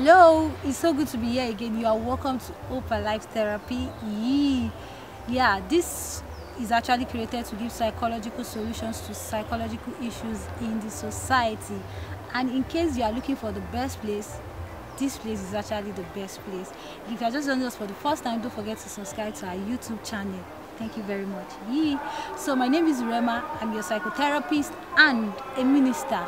Hello, it's so good to be here again. You are welcome to Open Life Therapy. Yeah, this is actually created to give psychological solutions to psychological issues in the society. And in case you are looking for the best place, this place is actually the best place. If you are just joining us for the first time, don't forget to subscribe to our YouTube channel. Thank you very much. So my name is Rema. I'm your psychotherapist and a minister.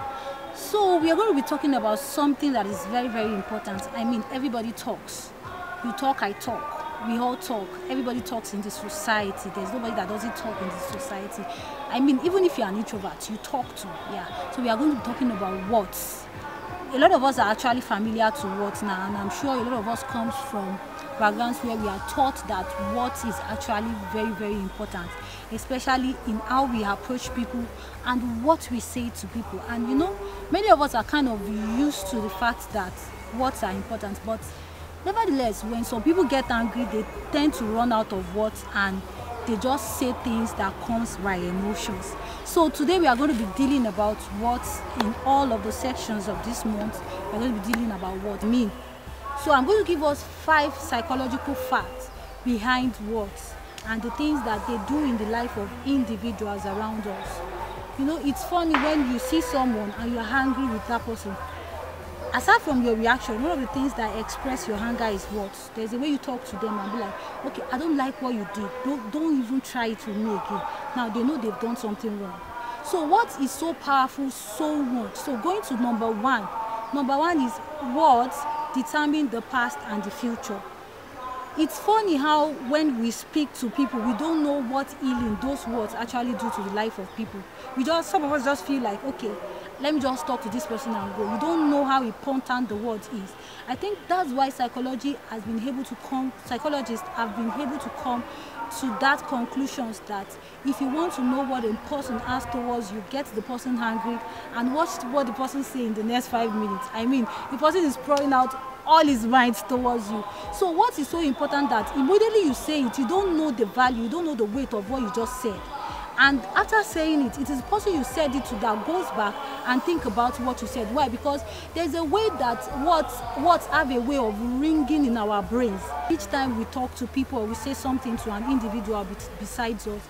So we are going to be talking about something that is very, very important. I mean, everybody talks. You talk, I talk. We all talk. Everybody talks in this society. There's nobody that doesn't talk in this society. I mean, even if you're an introvert, you talk to. Yeah. So we are going to be talking about words. A lot of us are actually familiar to words now, and I'm sure a lot of us comes from backgrounds where we are taught that what is actually very, very important, especially in how we approach people and what we say to people. And you know, many of us are kind of used to the fact that words are important, but nevertheless, when some people get angry, they tend to run out of words and they just say things that comes by emotions. So today we are going to be dealing about words in all of the sections of this month. We're going to be dealing about what mean. So I'm going to give us 5 psychological facts behind words and the things that they do in the life of individuals around us. You know, it's funny when you see someone and you're angry with that person. Aside from your reaction, one of the things that express your anger is words. There's a way you talk to them and be like, okay, I don't like what you did. Don't even try it with me again. Now they know they've done something wrong. So what is so powerful so much? So going to number one. Number one is words determine the past and the future. It's funny how when we speak to people, we don't know what healing those words actually do to the life of people. Some of us just feel like, okay, let me just talk to this person and go. You don't know how important the words is. I think that's why psychologists have been able to come to that conclusions that if you want to know what a person has towards you, get the person angry and watch what the person say in the next 5 minutes. I mean, the person is pouring out all his mind towards you. So what is so important that immediately you say it, you don't know the value, you don't know the weight of what you just said. And after saying it, it is the person you said it to that goes back and think about what you said. Why? Because there's a way that words have a way of ringing in our brains. Each time we talk to people or we say something to an individual besides us,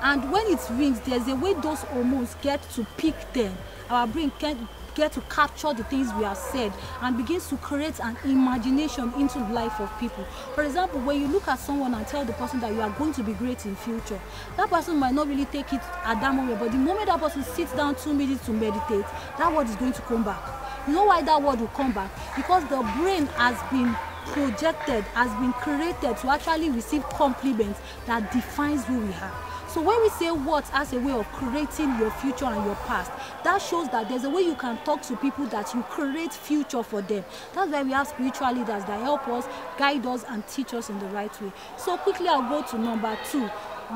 and when it rings, there's a way those hormones get to pick them. Our brain can get to capture the things we have said and begins to create an imagination into the life of people. For example, when you look at someone and tell the person that you are going to be great in future, that person might not really take it at that moment, but the moment that person sits down 2 minutes to meditate, that word is going to come back. You know why that word will come back? Because the brain has been projected, has been created to actually receive compliments that defines who we are. So when we say words as a way of creating your future and your past, that shows that there's a way you can talk to people that you create future for them. That's why we have spiritual leaders that help us, guide us, and teach us in the right way. So quickly I'll go to number 2.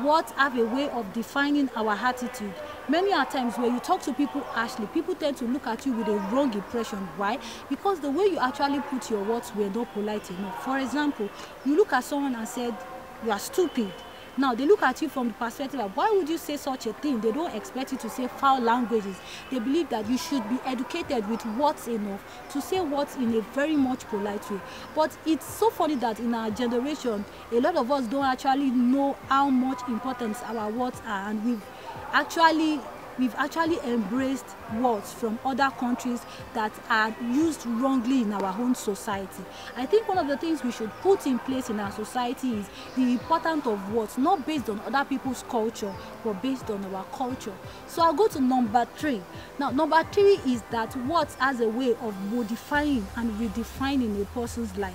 Words have a way of defining our attitude. Many are times when you talk to people harshly, people tend to look at you with a wrong impression. Why? Because the way you actually put your words were not polite enough. For example, you look at someone and said, you are stupid. Now, they look at you from the perspective of, why would you say such a thing? They don't expect you to say foul languages. They believe that you should be educated with words enough to say words in a very much polite way. But it's so funny that in our generation, a lot of us don't actually know how much importance our words are, and we've actually embraced words from other countries that are used wrongly in our own society. I think one of the things we should put in place in our society is the importance of words, not based on other people's culture, but based on our culture. So I'll go to number 3. Now, number 3 is that words has a way of modifying and redefining a person's life.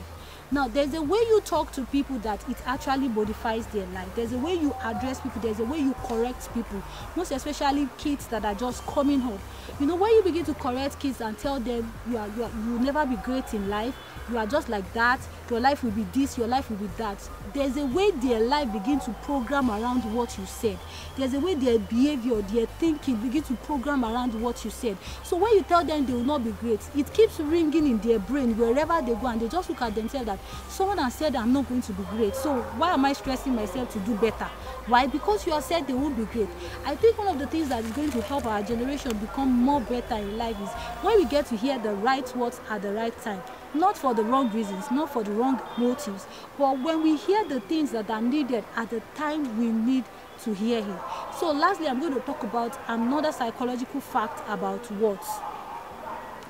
Now, there's a way you talk to people that it actually modifies their life. There's a way you address people. There's a way you correct people, most especially kids that are just coming up. You know, when you begin to correct kids and tell them you'll never be great in life, you are just like that, your life will be this, your life will be that, there's a way their life begins to program around what you said. There's a way their behavior, their thinking begins to program around what you said. So when you tell them they will not be great, it keeps ringing in their brain wherever they go, and they just look at themselves that that someone has said I'm not going to be great, so why am I stressing myself to do better? Why? Because you have said they won't be great. I think one of the things that is going to help our generation become more better in life is when we get to hear the right words at the right time. Not for the wrong reasons, not for the wrong motives, but when we hear the things that are needed at the time we need to hear it. So lastly, I'm going to talk about another psychological fact about words.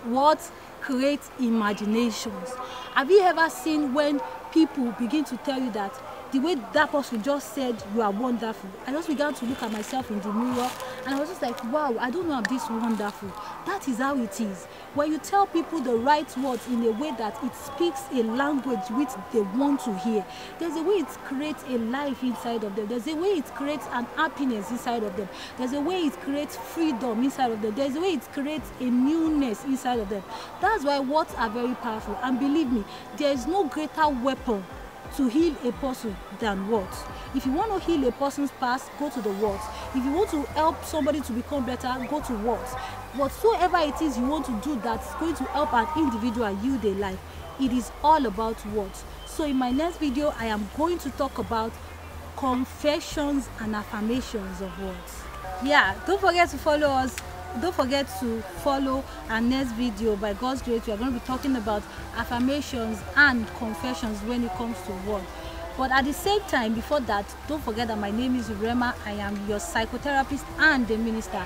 Words create imaginations. Have you ever seen when people begin to tell you that the way that person just said you are wonderful? I just began to look at myself in the mirror and I was just like, wow, I don't know I'm this wonderful. That is how it is. When you tell people the right words in a way that it speaks a language which they want to hear, there's a way it creates a life inside of them. There's a way it creates an happiness inside of them. There's a way it creates freedom inside of them. There's a way it creates a newness inside of them. That's why words are very powerful. And believe me, there is no greater weapon to heal a person than words. If you want to heal a person's past, go to the words. If you want to help somebody to become better, go to words. Whatsoever it is you want to do that's going to help an individual yield a life, it is all about words. So in my next video, I am going to talk about confessions and affirmations of words. Yeah, don't forget to follow us. Don't forget to follow our next video. By God's grace, we are going to be talking about affirmations and confessions when it comes to words. But at the same time, before that, don't forget that my name is Urema. I am your psychotherapist and the minister.